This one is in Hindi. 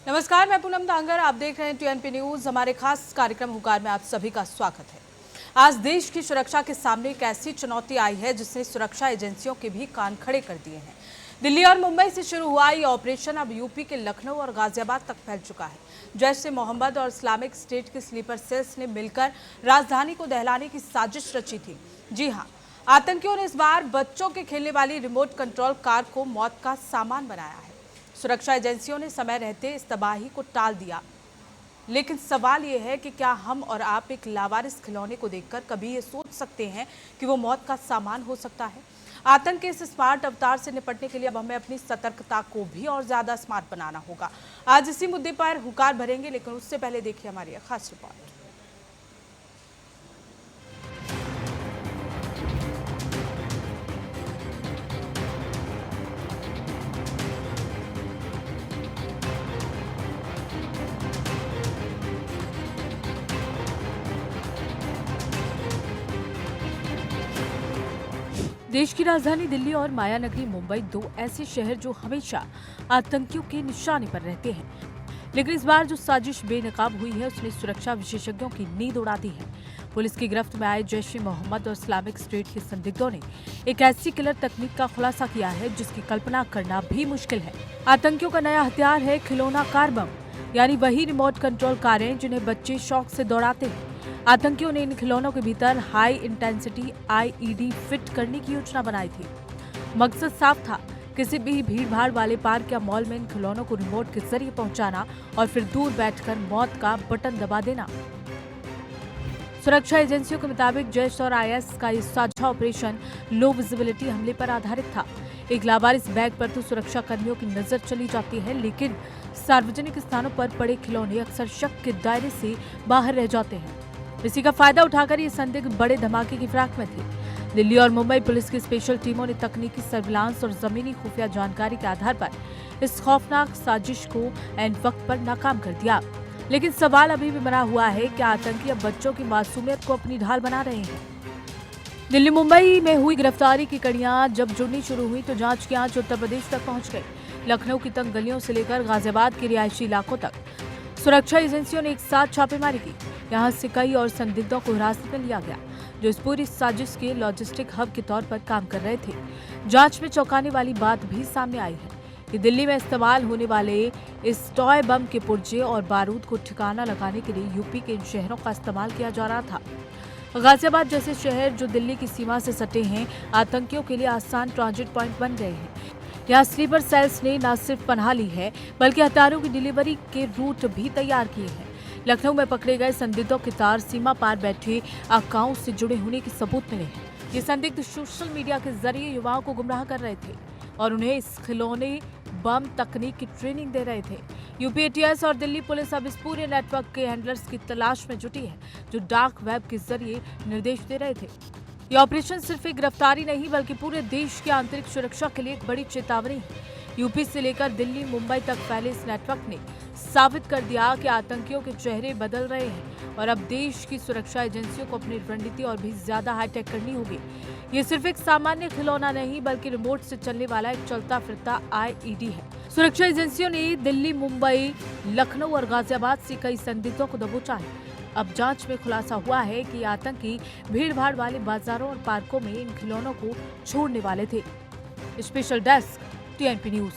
नमस्कार, मैं पूनम डांगर। आप देख रहे हैं टीएनपी न्यूज। हमारे खास कार्यक्रम हुकार में आप सभी का स्वागत है। आज देश की सुरक्षा के सामने एक ऐसी चुनौती आई है जिसने सुरक्षा एजेंसियों के भी कान खड़े कर दिए हैं। दिल्ली और मुंबई से शुरू हुआ ये ऑपरेशन अब यूपी के लखनऊ और गाजियाबाद तक फैल चुका है। जैश ए मोहम्मद और इस्लामिक स्टेट के स्लीपर सेल्स ने मिलकर राजधानी को दहलाने की साजिश रची थी। जी हाँ, आतंकियों ने इस बार बच्चों के खेलने वाली रिमोट कंट्रोल कार को मौत का सामान बनाया है। सुरक्षा एजेंसियों ने समय रहते इस तबाही को टाल दिया, लेकिन सवाल यह है कि क्या हम और आप एक लावारिस खिलौने को देखकर कभी ये सोच सकते हैं कि वो मौत का सामान हो सकता है। आतंक के इस स्मार्ट अवतार से निपटने के लिए अब हमें अपनी सतर्कता को भी और ज्यादा स्मार्ट बनाना होगा। आज इसी मुद्दे पर हुकार भरेंगे, लेकिन उससे पहले देखिए हमारी खास रिपोर्ट। देश की राजधानी दिल्ली और मायानगरी मुंबई दो ऐसे शहर जो हमेशा आतंकियों के निशाने पर रहते हैं, लेकिन इस बार जो साजिश बेनकाब हुई है उसने सुरक्षा विशेषज्ञों की नींद उड़ा दी है। पुलिस की गिरफ्त में आए जैश ए मोहम्मद और इस्लामिक स्टेट के संदिग्धों ने एक ऐसी किलर तकनीक का खुलासा किया है जिसकी कल्पना करना भी मुश्किल है। आतंकियों का नया हथियार है खिलौना कार बम, यानी वही रिमोट कंट्रोल कारें जिन्हें बच्चे शौक से दौड़ाते हैं। आतंकियों ने इन खिलौनों के भीतर हाई इंटेंसिटी आईईडी फिट करने की योजना बनाई थी। मकसद साफ था, किसी भी भीड़भाड़ वाले पार्क या मॉल में इन खिलौनों को रिमोट के जरिए पहुंचाना और फिर दूर बैठकर मौत का बटन दबा देना। सुरक्षा एजेंसियों के मुताबिक जैश और आईएस का ये साझा ऑपरेशन लो विजिबिलिटी हमले पर आधारित था। एक लावारिस बैग पर तो सुरक्षा कर्मियों की नजर चली जाती है, लेकिन सार्वजनिक स्थानों पर पड़े खिलौने अक्सर शक के दायरे से बाहर रह जाते हैं। इसी का फायदा उठाकर ये संदिग्ध बड़े धमाके की फिराक में थे। दिल्ली और मुंबई पुलिस की स्पेशल टीमों ने तकनीकी सर्विलांस और जमीनी खुफिया जानकारी के आधार पर इस खौफनाक साजिश को ऐन वक्त पर नाकाम कर दिया। लेकिन सवाल अभी भी बना हुआ है कि आतंकी अब बच्चों की मासूमियत को अपनी ढाल बना रहे हैं। दिल्ली मुंबई में हुई गिरफ्तारी की कड़ियां जब जुड़नी शुरू हुई तो जांच की आंच उत्तर प्रदेश तक पहुंच गई। लखनऊ की तंग गलियों से लेकर गाजियाबाद के रिहायशी इलाकों तक सुरक्षा एजेंसियों ने एक साथ छापेमारी की। यहाँ से कई और संदिग्धों को हिरासत में लिया गया जो इस पूरी साजिश के लॉजिस्टिक हब के तौर पर काम कर रहे थे। जांच में चौंकाने वाली बात भी सामने आई है कि दिल्ली में इस्तेमाल होने वाले इस टॉय बम के पुर्जे और बारूद को ठिकाना लगाने के लिए यूपी के इन शहरों का इस्तेमाल किया जा रहा था। गाजियाबाद जैसे शहर जो दिल्ली की सीमा से सटे हैं, आतंकियों के लिए आसान ट्रांजिट पॉइंट बन गए हैं। यहाँ स्लीपर सेल्स ने न सिर्फ पनाह ली है बल्कि हथियारों की डिलीवरी के रूट भी तैयार किए हैं। लखनऊ में पकड़े गए संदिग्धों के तार सीमा पार बैठे आकाओं से जुड़े होने के सबूत मिले हैं। ये संदिग्ध सोशल मीडिया के जरिए युवाओं को गुमराह कर रहे थे और उन्हें इस खिलौने बम तकनीक की ट्रेनिंग दे रहे थे। यूपी एटीएस और दिल्ली पुलिस अब इस पूरे नेटवर्क के हैंडलर्स की तलाश में जुटी है जो डार्क वेब के जरिए निर्देश दे रहे थे। यह ऑपरेशन सिर्फ एक गिरफ्तारी नहीं बल्कि पूरे देश की आंतरिक सुरक्षा के लिए एक बड़ी चेतावनी है। यूपी से लेकर दिल्ली मुंबई तक फैले इस नेटवर्क ने साबित कर दिया कि आतंकियों के चेहरे बदल रहे हैं और अब देश की सुरक्षा एजेंसियों को अपनी रणनीति और भी ज्यादा हाईटेक करनी होगी। ये सिर्फ एक सामान्य खिलौना नहीं बल्कि रिमोट से चलने वाला एक चलता फिरता आईईडी है। सुरक्षा एजेंसियों ने दिल्ली, मुंबई, लखनऊ और गाजियाबाद से कई संदिग्धों को दबोचा है। अब जांच में खुलासा हुआ है कि आतंकी भीड़भाड़ वाले बाजारों और पार्कों में इन खिलौनों को छोड़ने वाले थे। Special desk, TNP news.